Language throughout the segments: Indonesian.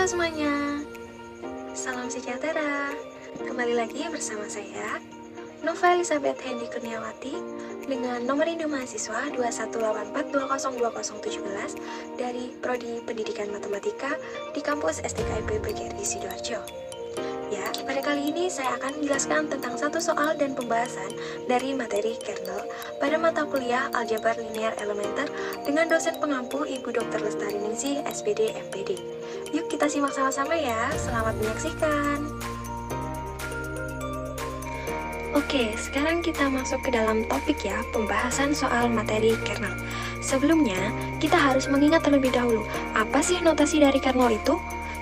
semuanya, salam sejahtera. Kembali lagi bersama saya, Nova Elizabeth Hendy Kurniawati, dengan nomor induk mahasiswa 21842020017 dari Prodi Pendidikan Matematika di kampus STKIP PGRI Sidoarjo. Ya, pada kali ini saya akan menjelaskan tentang satu soal dan pembahasan dari materi kernel pada mata kuliah Aljabar Linear Elementer dengan dosen pengampu Ibu Dr. Lestari Ningsih, SPD MPD. Yuk kita simak sama-sama ya, selamat menyaksikan. Oke, sekarang kita masuk ke dalam topik ya, pembahasan soal materi kernel. Sebelumnya, kita harus mengingat terlebih dahulu, apa sih notasi dari kernel itu?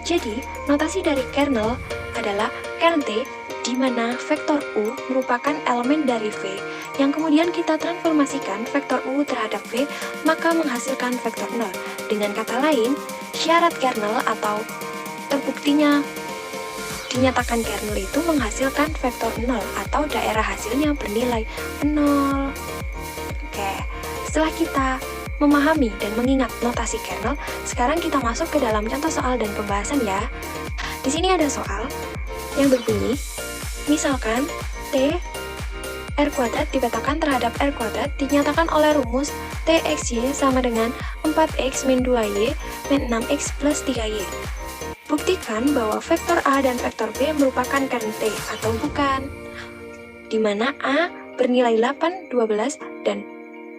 Jadi, notasi dari kernel adalah kern T, di mana vektor U merupakan elemen dari V, yang kemudian kita transformasikan vektor U terhadap V, maka menghasilkan vektor 0. Dengan kata lain, syarat kernel atau terbuktinya dinyatakan kernel itu menghasilkan vektor 0 atau daerah hasilnya bernilai 0. Oke, setelah kita memahami dan mengingat notasi kernel, sekarang kita masuk ke dalam contoh soal dan pembahasan ya. Di sini ada soal yang berbunyi, misalkan T R kuadrat dipetakan terhadap R kuadrat dinyatakan oleh rumus TXY sama dengan 4X min 2Y min 6X plus 3Y. Buktikan bahwa vektor A dan vektor B merupakan kern T atau bukan, di mana A bernilai 8, 12, dan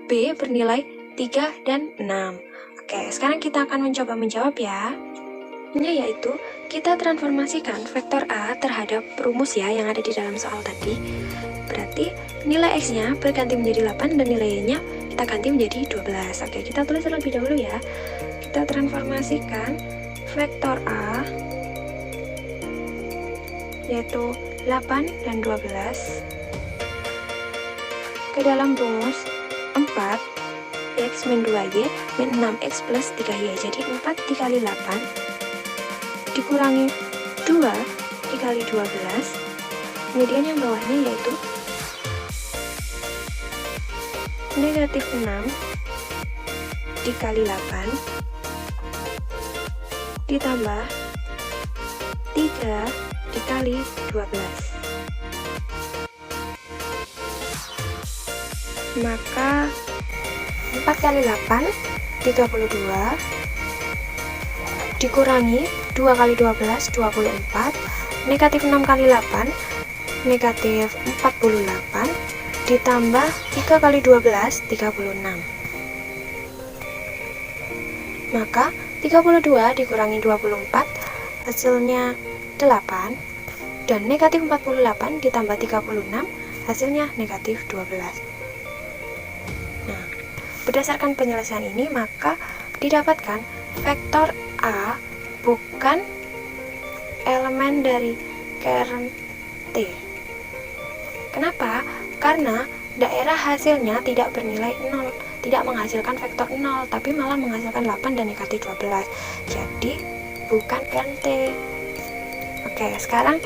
B bernilai 3 dan 6. Oke, sekarang kita akan mencoba menjawab ya. Yaitu, kita transformasikan vektor A terhadap rumus ya yang ada di dalam soal tadi. Berarti nilai X-nya berganti menjadi 8 dan nilai Y-nya kita ganti menjadi 12. Oke, kita tulis terlebih dahulu ya. Kita transformasikan vektor A yaitu 8 dan 12 ke dalam rumus 4X min 2Y min 6X plus 3Y. Jadi 4 dikali 8 dikurangi 2 dikali 12, kemudian yang bawahnya yaitu negatif 6 dikali 8 ditambah 3 dikali 12. Maka 4 kali 8 32 dikurangi 2 kali 12 24, negatif 6 kali 8 negatif 48, ditambah 3 kali 12 36. Maka 32 dikurangi 24 hasilnya 8, dan negatif 48 ditambah 36 hasilnya negatif 12. Nah, berdasarkan penyelesaian ini maka didapatkan vektor A bukan elemen dari kern T. Kenapa? Karena daerah hasilnya tidak bernilai 0, tidak menghasilkan vektor 0, tapi malah menghasilkan 8 dan negatif 12. Jadi, bukan kern T. Oke, sekarang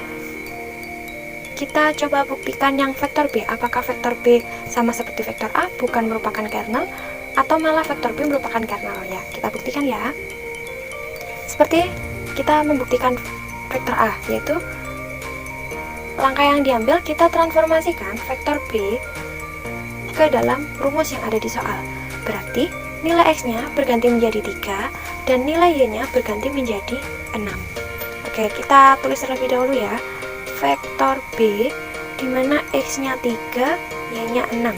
kita coba buktikan yang vektor B. Apakah vektor B sama seperti vektor A, bukan merupakan kernel, atau malah vektor B merupakan kernel ya? Kita buktikan ya. Seperti kita membuktikan vektor A, yaitu langkah yang diambil kita transformasikan vektor B ke dalam rumus yang ada di soal. Berarti nilai X-nya berganti menjadi 3 dan nilai Y-nya berganti menjadi 6. Oke, kita tulis terlebih dahulu ya. Vektor B di mana X-nya 3, Y-nya 6.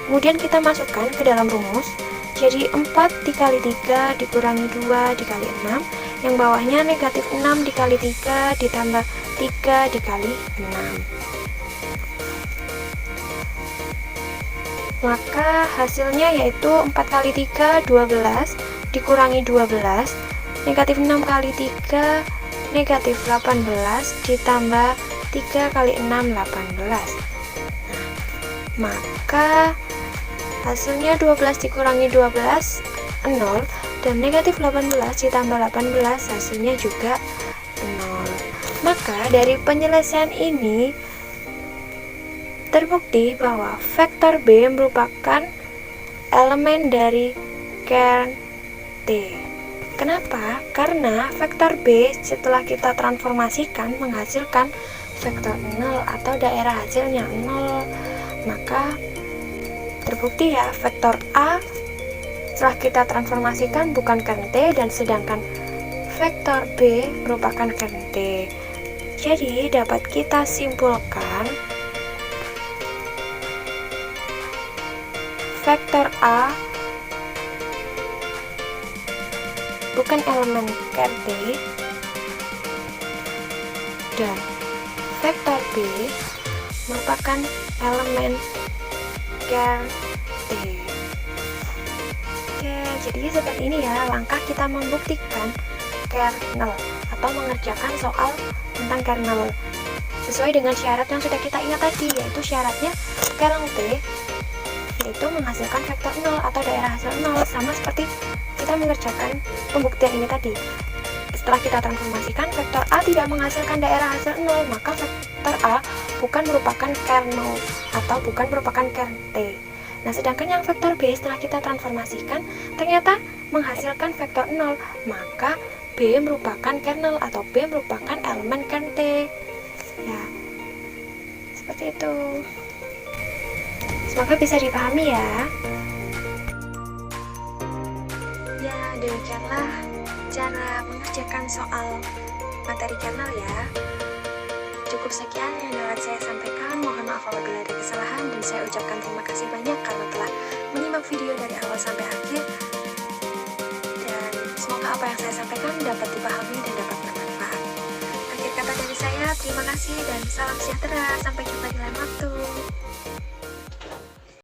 Kemudian kita masukkan ke dalam rumus. Jadi 4 dikali 3 dikurangi 2 dikali 6, yang bawahnya negatif 6 dikali 3 ditambah 3 dikali 6. Maka hasilnya yaitu 4 kali 3 12 dikurangi 12, negatif 6 kali 3 negatif 18 ditambah 3 kali 6 18. Maka hasilnya 12 dikurangi 12 0, dan negatif 18 ditambah 18 hasilnya juga 0. Maka dari penyelesaian ini terbukti bahwa vektor B merupakan elemen dari kern T. Kenapa? Karena vektor B setelah kita transformasikan menghasilkan vektor 0 atau daerah hasilnya 0. Maka terbukti ya, vektor A setelah kita transformasikan bukan kern T, dan sedangkan vektor B merupakan kern T. Jadi dapat kita simpulkan vektor A bukan elemen kern T dan vektor B merupakan elemen kern T. Oke, jadi seperti ini ya langkah kita membuktikan kernel atau mengerjakan soal tentang kernel sesuai dengan syarat yang sudah kita ingat tadi, yaitu syaratnya kernel T yaitu menghasilkan vektor 0 atau daerah hasil 0, sama seperti kita mengerjakan pembuktian ini tadi. Setelah kita transformasikan, vektor A tidak menghasilkan daerah hasil 0, maka vektor A bukan merupakan kernel atau bukan merupakan kern T. Nah, sedangkan yang vektor B setelah kita transformasikan ternyata menghasilkan vektor 0, maka B merupakan kernel atau B merupakan elemen kern T. Ya, seperti itu. Semoga bisa dipahami ya. Ya, demikianlah cara mengerjakan soal materi kernel ya. Cukup sekian yang dapat saya sampaikan. Mohon maaf apabila ada kesalahan, dan saya ucapkan terima kasih banyak karena telah menyimak video dari awal sampai akhir. Dan semoga apa yang saya sampaikan dapat dipahami dan dapat bermanfaat. Akhir kata dari saya, terima kasih dan salam sejahtera. Sampai jumpa di lain waktu.